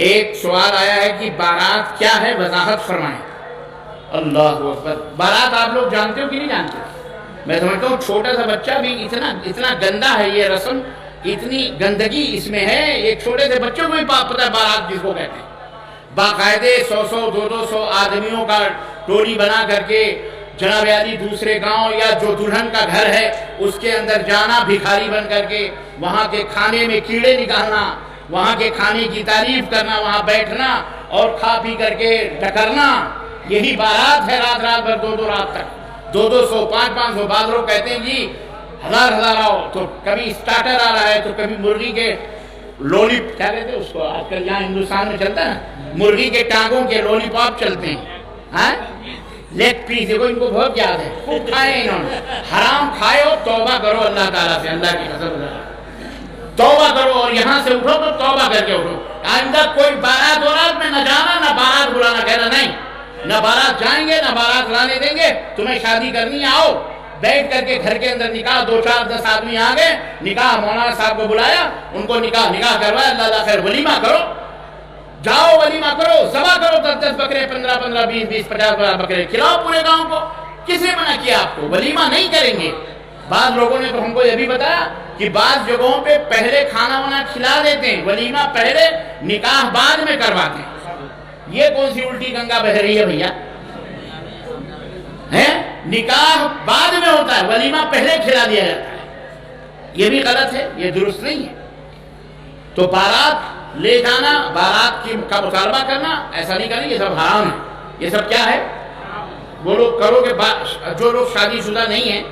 ایک سوال آیا ہے کہ بارات کیا ہے، وضاحت فرمائیں۔ اللہ اکبر، بارات آپ لوگ جانتے ہو کہ نہیں جانتے؟ میں سمجھتا ہوں چھوٹا سا بچہ بھی اتنا گندا ہے یہ رسم، اتنی گندگی اس میں ہے، ایک چھوٹے سے بچوں کو بھی پتہ ہے بارات جس کو کہتے ہیں۔ باقاعدے 100-200 آدمیوں کا ٹولی بنا کر کے جناب عالی دوسرے گاؤں یا جو دلہن کا گھر ہے اس کے اندر جانا، بھکاری بن کر کے وہاں کے کھانے میں کیڑے نکالنا، وہاں کے کھانے کی تعریف کرنا، وہاں بیٹھنا اور کھا پی کر کے ٹکرنا، یہی بارات ہے۔ رات بھر 2 رات تک 200 500 بعض لوگ کہتے ہیں جی ہزار آؤ، تو کبھی اسٹارٹر آ رہا ہے تو کبھی مرغی کے لولی کیا کہتے ہیں اس کو، آج کل یہاں ہندوستان میں چلتا ہے نا، مرغی کے ٹانگوں کے لولی پاپ چلتے ہیں، ہاں لیگ پیس، دیکھو ان کو بہت یاد ہے، خوب کھائے انہوں نے، حرام کھائے ہو توبہ کرو اللہ تعالیٰ سے، اللہ کی قسم توبہ کرو، اور یہاں سے اٹھو تو توبہ کر کے اٹھو۔ آئندہ کوئی بارات ورات میں نہ جانا، نہ بارات بلانا، کہنا نہیں، نہ بارات جائیں گے نہ بارات لانے دیں گے، تمہیں شادی کرنی ہے آؤ، بیٹھ کر کے گھر کے اندر نکاح، 2 4 10 آدمی آ گئے، نکاح مولانا صاحب کو بلایا، ان کو نکاح کروایا، اللہ خیر ولیمہ کرو، جاؤ ولیمہ کرو، ذبح کرو 10 بکرے، 15 20 50 بکرے کھلاؤ پورے گاؤں کو، کس نے منع کیا آپ کو؟ ولیمہ نہیں کریں گے۔ بعض لوگوں نے تو ہم کو یہ بھی بتایا کہ بعض جگہوں پہ پہلے کھانا وانا کھلا دیتے ہیں، ولیمہ پہلے نکاح بعد میں کرواتے ہیں۔ یہ کون سی الٹی گنگا بہ رہی ہے بھیا؟ نکاح بعد میں ہوتا ہے، ولیمہ پہلے کھلا دیا جاتا ہے، یہ بھی غلط ہے، یہ درست نہیں ہے۔ تو بارات لے جانا، بارات کا مطالبہ کرنا، ایسا نہیں کرنا، یہ سب حرام ہے۔ یہ سب کیا ہے؟ وہ لوگ کرو کہ جو لوگ شادی شدہ نہیں ہیں،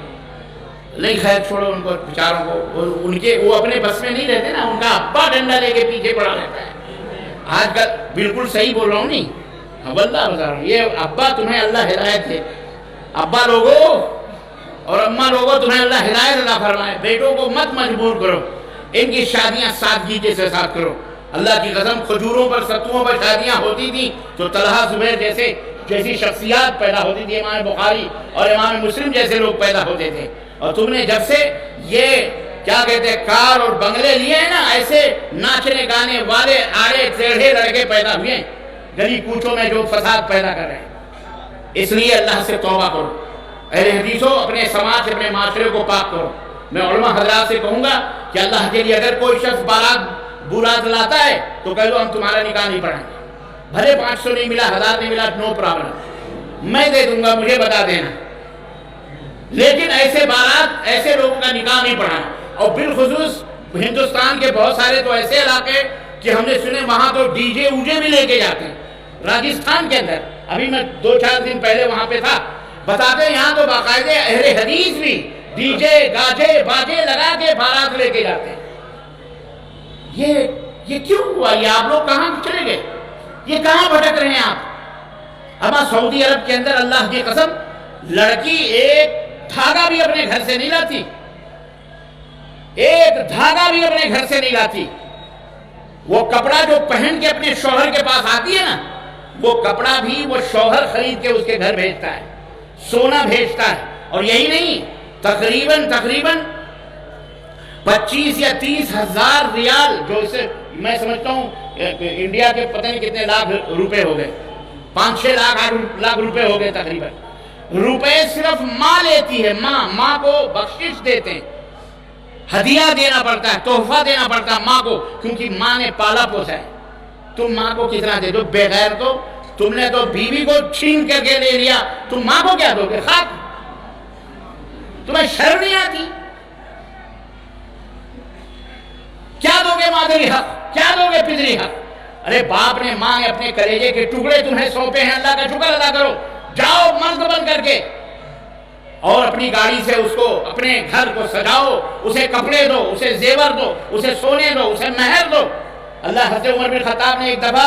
نہیں خیر چھوڑو ان کو بیچاروں کو، ان کے وہ اپنے بس میں نہیں رہتے نا، ان کا ابا ڈنڈا لے کے پیچھے پڑا رہتا ہے۔ آج کل بالکل صحیح بول رہا ہوں نہیں، واللہ بتا رہا ہوں، یہ ابا تمہیں اللہ ہدایت دے، ابا لوگوں اور اماں لوگوں تمہیں اللہ ہدایت عطا فرمائے، بیٹوں کو مت مجبور کرو، ان کی شادیاں سادگی کے ساتھ کرو۔ اللہ کی قسم کھجوروں پر ستوؤں پر شادیاں ہوتی تھی تو طلحہ زبیر جیسی شخصیات پیدا ہوتی تھی، امام بخاری اور امام مسلم جیسے لوگ پیدا ہوتے تھے، اور تم نے جب سے یہ کیا کہتے ہیں کار اور بنگلے لیے ہیں نا، ایسے ناچنے گانے والے آڑے ٹیڑھے لڑکے پیدا ہوئے ہیں گلی کوچوں میں جو فساد پیدا کر رہے ہیں۔ اس لیے اللہ سے توبہ کرو، اہل حدیثوں اپنے سماج اپنے معاشرے کو پاک کرو۔ میں علماء حضرات سے کہوں گا کہ اللہ کے لیے اگر کوئی شخص برات لاتا ہے تو کہہ دو ہم تمہارا نکاح نہیں پڑھائیں گے، بھلے 500 نہیں ملا 1000 نہیں ملا، نو پرابلم، میں دے دوں گا، مجھے بتا دینا، لیکن ایسے بارات ایسے لوگوں کا نکاح نہیں پڑھانا۔ اور بالخصوص ہندوستان کے بہت سارے تو ایسے علاقے کہ ہم نے سنے وہاں تو ڈی جے اوجے بھی لے کے جاتے ہیں، راجستھان کے اندر، ابھی میں 2 4 دن پہلے وہاں پہ تھا، بتاتے ہیں یہاں تو باقاعدے اہل حدیث بھی ڈی جے گاجے باجے لگا کے بارات لے کے جاتے ہیں۔ یہ کیوں ہوا؟ یہ آپ لوگ کہاں چلے گئے؟ یہ کہاں بھٹک رہے ہیں آپ؟ اب سعودی عرب کے اندر اللہ کی قسم لڑکی ایک دھاگا بھی اپنے گھر سے نہیں لاتی، ایک دھاگا بھی اپنے گھر سے نہیں لاتی، وہ کپڑا جو پہن کے اپنے شوہر کے پاس آتی ہے نا، وہ کپڑا بھی وہ شوہر خرید کے اس کے گھر بھیجتا ہے، سونا بھیجتا ہے، اور یہی نہیں، تقریباً 25 یا 30 ہزار ریال، جو اسے میں سمجھتا ہوں انڈیا کے پتہ نہیں کتنے لاکھ روپے ہو گئے، 5-6 لاکھ روپے ہو گئے تقریباً، روپے صرف ماں لیتی ہے، ماں کو بخشش دیتے ہیں، ہدیہ دینا پڑتا ہے، تحفہ دینا پڑتا ہے ماں کو، کیونکہ ماں نے پالا پوسا ہے۔ تم ماں کو کتنا دے دو؟ بغیر تو تم نے تو بیوی کو چھین کر کے لے لیا، تم ماں کو کیا دو گے؟ خاک؟ تمہیں شرم نہیں آتی؟ کیا دو گے مادری حق؟ کیا دو گے پدری حق؟ ارے باپ نے ماں نے اپنے کلیجے کے ٹکڑے تمہیں سونپے ہیں، اللہ کا شکر ادا کرو، جاؤ مرد بن کر کے، اور اپنی گاڑی سے اس کو اپنے گھر کو سجاؤ، اسے کپڑے دو، اسے زیور دو، اسے سونے دو، اسے مہر دو۔ اللہ حضرت عمر بن خطاب نے ایک دفعہ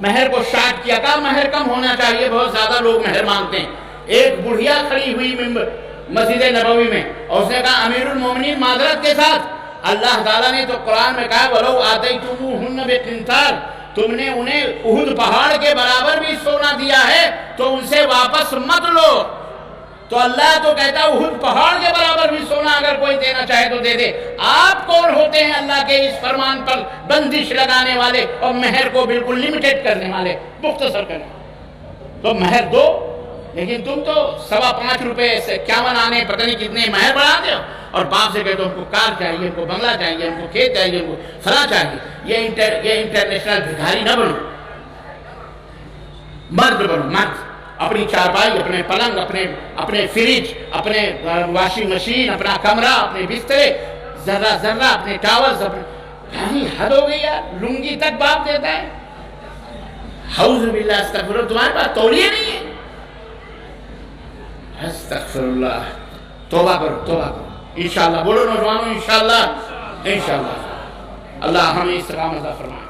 مہر کو شارٹ کیا، کہا مہر کم ہونا چاہیے، بہت زیادہ لوگ مہر مانگتے ہیں۔ ایک بڑھیا کھڑی ہوئی مسجد نبوی میں، اور اس نے کہا امیر المومنین معذرت کے ساتھ، اللہ تعالیٰ نے تو قرآن میں کہا وَلَوْ آتَيْتُمُوهُنَّ بِقِنْطَارٍ، تم نے انہیں احد پہاڑ کے برابر بھی سونا دیا ہے تو ان سے واپس مت لو۔ تو اللہ تو کہتا ہے احد پہاڑ کے برابر بھی سونا اگر کوئی دینا چاہے تو دے دے۔ آپ کون ہوتے ہیں اللہ کے اس فرمان پر بندش لگانے والے اور مہر کو بالکل لمیٹڈ کرنے والے، مختصر کرنے والے؟ تو مہر دو، لیکن تم تو 5.25 روپے سے 51 آنے پتہ نہیں کتنے مہر بڑھاتے ہو، اور باپ سے کہتے ہو ان کو کار چاہیے، ان کو بنگلہ چاہیے، ان کو کھیت چاہیے، ان کو فلاں چاہیے۔ یہ انٹرنیشنل بھکاری نہ بنو، مرد بنو، مرد۔ اپنی چارپائی، اپنے پلنگ، اپنے فریج، اپنے واشنگ مشین، اپنا کمرہ، اپنے بسترے، ذرہ ذرہ اپنے ٹاولز، اپنے حد ہو گئی یار، لنگی تک باپ دیتا ہے۔ اعوذ باللہ، استغفر اللہ، تمہارے پاس تولیے نہیں ہے؟ استغفر اللہ، توبہ کرو، توبہ کرو انشاءاللہ۔ بولو نوجوانوں انشاءاللہ، انشاءاللہ۔ اللہ ہمیں استقامت عطا فرمائے۔